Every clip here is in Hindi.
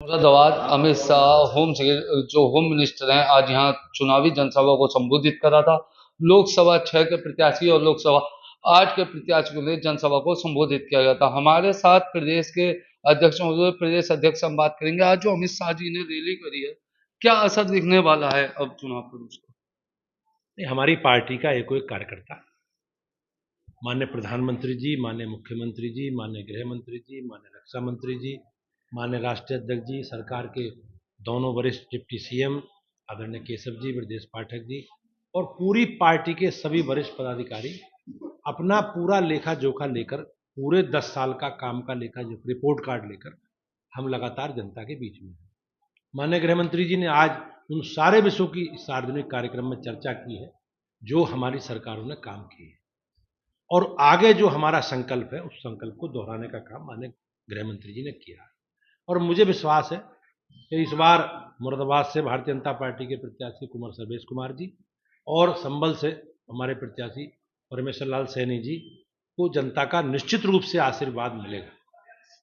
मुरादाबाद अमित शाह होम मिनिस्टर हैं, आज यहाँ चुनावी जनसभा को संबोधित करा था। लोकसभा 6 के प्रत्याशी और लोकसभा 8 के प्रत्याशी के लिए जनसभा को संबोधित किया गया था। हमारे साथ प्रदेश के अध्यक्ष मौजूद, प्रदेश अध्यक्ष हम बात करेंगे। आज जो अमित शाह जी ने रैली करी है, क्या असर दिखने वाला है अब चुनाव पर उसका? हमारी पार्टी का एक कार्यकर्ता माननीय प्रधानमंत्री जी, माननीय मुख्यमंत्री जी, माननीय गृह मंत्री जी, माननीय रक्षा मंत्री जी, माननीय राष्ट्रीय अध्यक्ष जी, सरकार के दोनों वरिष्ठ डिप्टी सीएम आदरणीय केशव जी, ब्रजेश पाठक जी और पूरी पार्टी के सभी वरिष्ठ पदाधिकारी अपना पूरा लेखा जोखा लेकर, पूरे 10 साल का काम का लेखा जोखा रिपोर्ट कार्ड लेकर हम लगातार जनता के बीच में हैं। माननीय गृह मंत्री जी ने आज उन सारे विषयों की सार्वजनिक कार्यक्रम में चर्चा की है जो हमारी सरकारों ने काम किए हैं और आगे जो हमारा संकल्प है उस संकल्प को दोहराने का काम माननीय गृह मंत्री जी ने किया है। और मुझे विश्वास है कि इस बार मुरादाबाद से भारतीय जनता पार्टी के प्रत्याशी कुंवर सर्वेश कुमार जी और संभल से हमारे प्रत्याशी परमेश्वर लाल सैनी जी को जनता का निश्चित रूप से आशीर्वाद मिलेगा।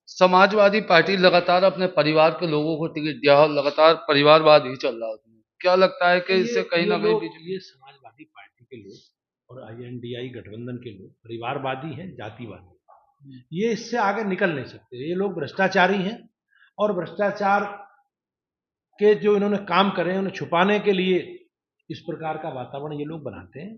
समाजवादी पार्टी लगातार अपने परिवार के लोगों को टिकट दिया और लगातार परिवारवाद ही चल रहा है। क्या लगता है कि इससे कहीं ना कहीं ये समाजवादी पार्टी के लोग और INDI गठबंधन के लोग परिवारवादी हैं, जातिवादी, ये इससे आगे निकल नहीं सकते। ये लोग भ्रष्टाचारी हैं और भ्रष्टाचार के जो इन्होंने काम करे हैं उन्हें छुपाने के लिए इस प्रकार का वातावरण ये लोग बनाते हैं,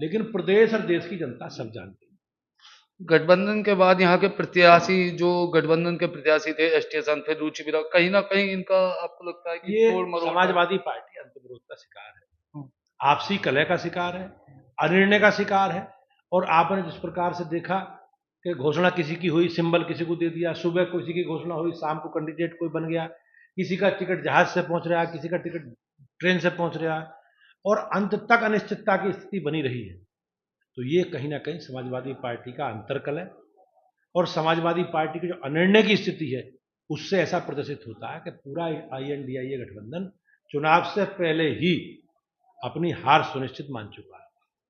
लेकिन प्रदेश और देश की जनता सब जानती है। गठबंधन के बाद यहाँ के प्रत्याशी जो गठबंधन के प्रत्याशी थे स्टेशन थे रुचि विरोध, कहीं ना कहीं इनका आपको लगता है कि ये समाजवादी पार्टी अंतर्विरोध का शिकार है, आपसी कलह का शिकार है, अनिर्णय का शिकार है। और आपने जिस प्रकार से देखा कि घोषणा किसी की हुई, सिंबल किसी को दे दिया, सुबह किसी की घोषणा हुई, शाम को कैंडिडेट कोई बन गया, किसी का टिकट जहाज से पहुंच रहा है, किसी का टिकट ट्रेन से पहुंच रहा है और अंत तक अनिश्चितता की स्थिति बनी रही है। तो ये कहीं ना कहीं समाजवादी पार्टी का अंतर्कल है और समाजवादी पार्टी की जो अनिर्णय की स्थिति है उससे ऐसा प्रदर्शित होता है कि पूरा INDI गठबंधन चुनाव से पहले ही अपनी हार सुनिश्चित मान चुका है।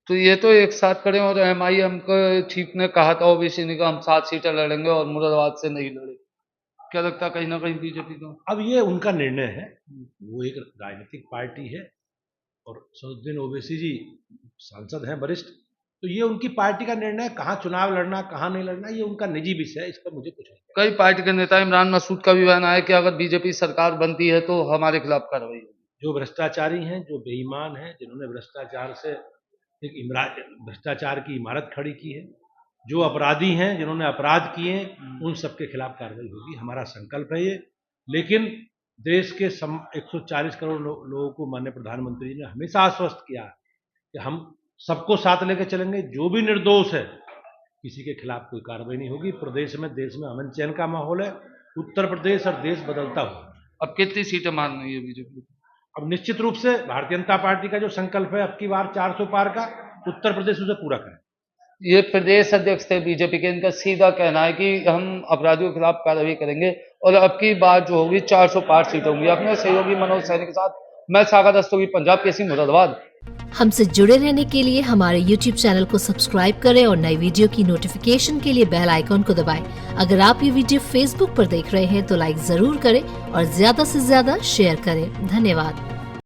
तो ये तो एक साथ खड़े और MIM के चीफ ने कहा था ओबीसी ने हम 7 सीटें लड़ेंगे और मुरादाबाद से नहीं लड़े। क्या लगता है कहीं ना कहीं बीजेपी को? अब ये उनका निर्णय है, वो एक राजनीतिक पार्टी है और सदुद्दीन ओवैसी जी सांसद हैं वरिष्ठ, तो ये उनकी पार्टी का निर्णय, कहाँ चुनाव लड़ना कहाँ नहीं लड़ना ये उनका निजी विषय है, इस पर मुझे कुछ नहीं। कई पार्टी के नेता इमरान मसूद का भी बयान आया कि अगर बीजेपी सरकार बनती है तो हमारे खिलाफ कार्रवाई होगी। जो भ्रष्टाचारी हैं, जो बेईमान हैं, जिन्होंने भ्रष्टाचार से भ्रष्टाचार की इमारत खड़ी की है, जो अपराधी हैं, जिन्होंने अपराध किए, उन सबके खिलाफ कार्रवाई होगी, हमारा संकल्प है ये। लेकिन देश के 140 करोड़ लोगों को माननीय प्रधानमंत्री जी ने हमेशा आश्वस्त किया कि हम सबको साथ लेकर चलेंगे, जो भी निर्दोष है किसी के खिलाफ कोई कार्रवाई नहीं होगी। प्रदेश में, देश में अमन चैन का माहौल है, उत्तर प्रदेश और देश बदलता हुआ। अब कितनी सीटें मान रही है बीजेपी? अब निश्चित रूप से भारतीय जनता पार्टी का जो संकल्प है अब की बार 400 पार का, उत्तर प्रदेश उसे पूरा करें। ये प्रदेश अध्यक्ष थे बीजेपी के, इनका सीधा कहना है कि हम अपराधियों के खिलाफ कार्रवाई करेंगे और अब की बार जो होगी 400 पार सीट होंगी। अपने सहयोगी मनोज सैनी के साथ मैं सागर दस्तोगी, पंजाब केसरी, मुरादाबाद। हमसे जुड़े रहने के लिए हमारे YouTube चैनल को सब्सक्राइब करें और नई वीडियो की नोटिफिकेशन के लिए बेल आइकॉन को दबाएं। अगर आप ये वीडियो Facebook पर देख रहे हैं तो लाइक जरूर करें और ज्यादा से ज्यादा शेयर करें। धन्यवाद।